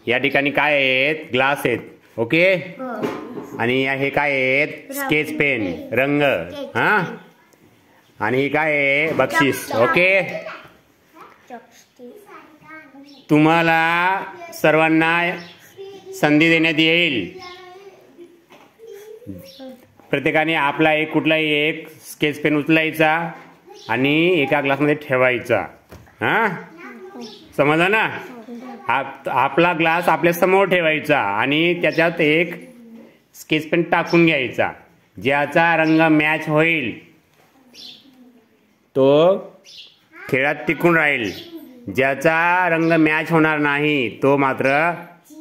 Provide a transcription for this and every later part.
या ठिकाणी काय आहेत, ग्लास आहेत. ओके. आणि हे काय आहेत, स्केच पेन, रंग. हा. आणि काय आहे, बक्षीस. ओके. तुम्हाला सर्वांना संधी देण्यात येईल. प्रत्येकाने आपला कुठलाही एक स्केच पेन उचलायचा आणि एका ग्लासमध्ये ठेवायचा. हा, समजलं ना? आपला ग्लास आपल्या समोर ठेवायचा आणि त्याच्यात एक स्केच पेन टाकून घ्यायचा. ज्याचा रंग मॅच होईल तो खेळात टिकून राहील. ज्याचा रंग मॅच होणार नाही तो मात्र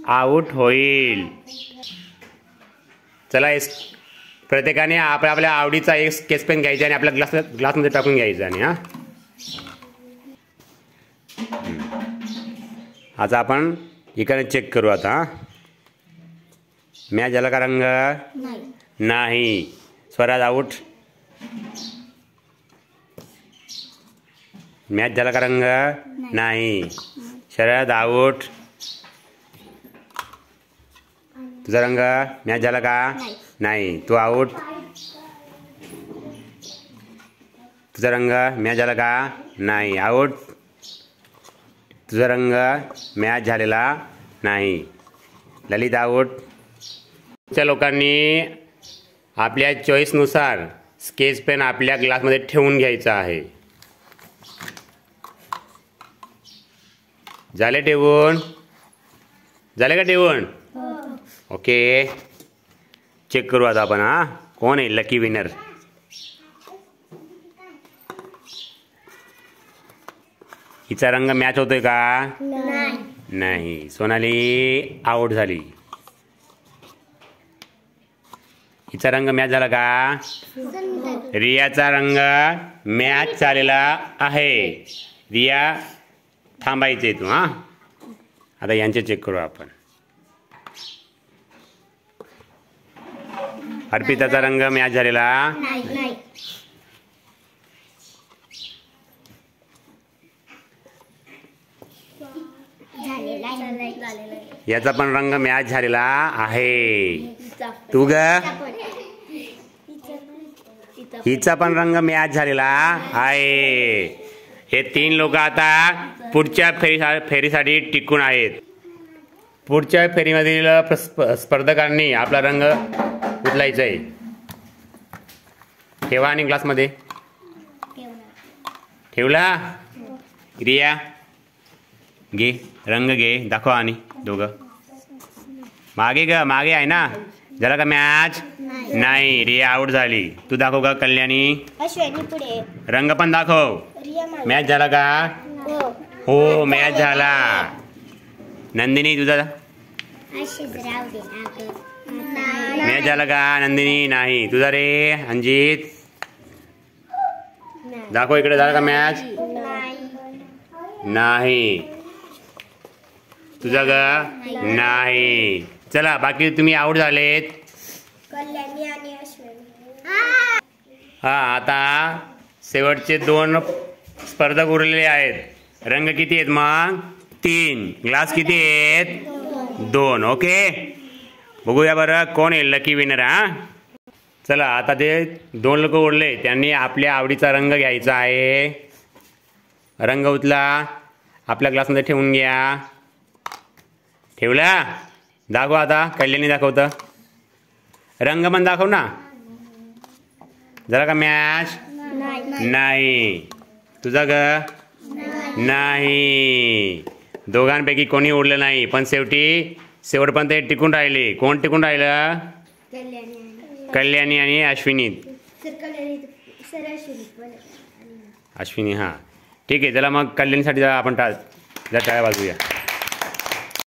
आउट होईल. चला, प्रत्येकाने आपल्या आवडीचा एक स्केच पेन घ्यायचा आणि आपल्या ग्लासमध्ये टाकून घ्यायचा. आणि आता आपण इकडे चेक करू. आता मॅच झाला का रंग? नाही. स्वराज आउट. मॅच झाला का रंग? नाही. शरद आउट. तुझा रंग मॅच झाला का? नाही. तू आउट. तुझा रंग मॅच झाला का? नाही. आउट. तुझा रंग मॅच झालेला नाही. ललित आउट. च्या लोकांनी आपल्या चॉईसनुसार स्केच पेन आपल्या ग्लासमध्ये ठेवून घ्यायचा आहे. झाले ठेवून? झाले का ठेवून? ओके. चेक करू आता आपण. हा, कोण आहे लकी विनर? हिचा रंग मॅच होतोय का? नाही. सोनाली आउट झाली. हिचा रंग मॅच झाला का? रियाचा रंग मॅच झालेला आहे. रिया थांबायचे तू. हा, आता यांचे चेक करू आपण. अर्पिताचा रंग मॅच झालेला नाही. याचा पण रंग मॅच झालेला आहे. तू ग? हिचा पण रंग मॅच झालेला आहे. हे 3 लोक आता पुढच्या फेरीसाठी टिकून आहेत. पुढच्या फेरीमधील स्पर्धकांनी आपला रंग उचलायचा आहे. ठेवा आणि ग्लासमध्ये ठेवला. रिया घे रंग, घे, दाखवा. आणि दोघं मागे ग, मागे आहे ना. झाला का मॅच? नाही. रिया आउट झाली. तू दाखव का कल्याणी? रंग पण दाखव. मॅच झाला का? हो, मॅच झाला. नंदिनी तुझा मॅच झाला का? नंदिनी नाही. तुझा रे अंजित दाखव इकडे. झाला का मॅच? नाही. तुझा ग? नाही. चला, बाकी तुम्ही आउट झालेत. हा, आता शेवटचे 2 स्पर्धक उरलेले आहेत. रंग किती आहेत मग? 3. ग्लास किती आहेत? 2. ओके. बघूया बरं कोण आहे लकी विनर. हा, चला, आता ते 2 लोक उरले. त्यांनी आपल्या आवडीचा रंग घ्यायचा आहे. रंग उचला, आपल्या ग्लासमध्ये ठेवून घ्या. ठेवला? दाखव आता. कल्याणी दाखवतं. रंग पण दाखव ना. जरा का मॅच? नाही. तुझा ग? नाही. दोघांपैकी कोणी उरलं नाही. पण शेवटपर्यंत ते टिकून राहिले. कोण टिकून राहिलं? कल्याणी आणि अश्विनी. अश्विनी. हा, ठीक आहे. चला मग कल्याणीसाठी आपण टाळ्या वाजवूया.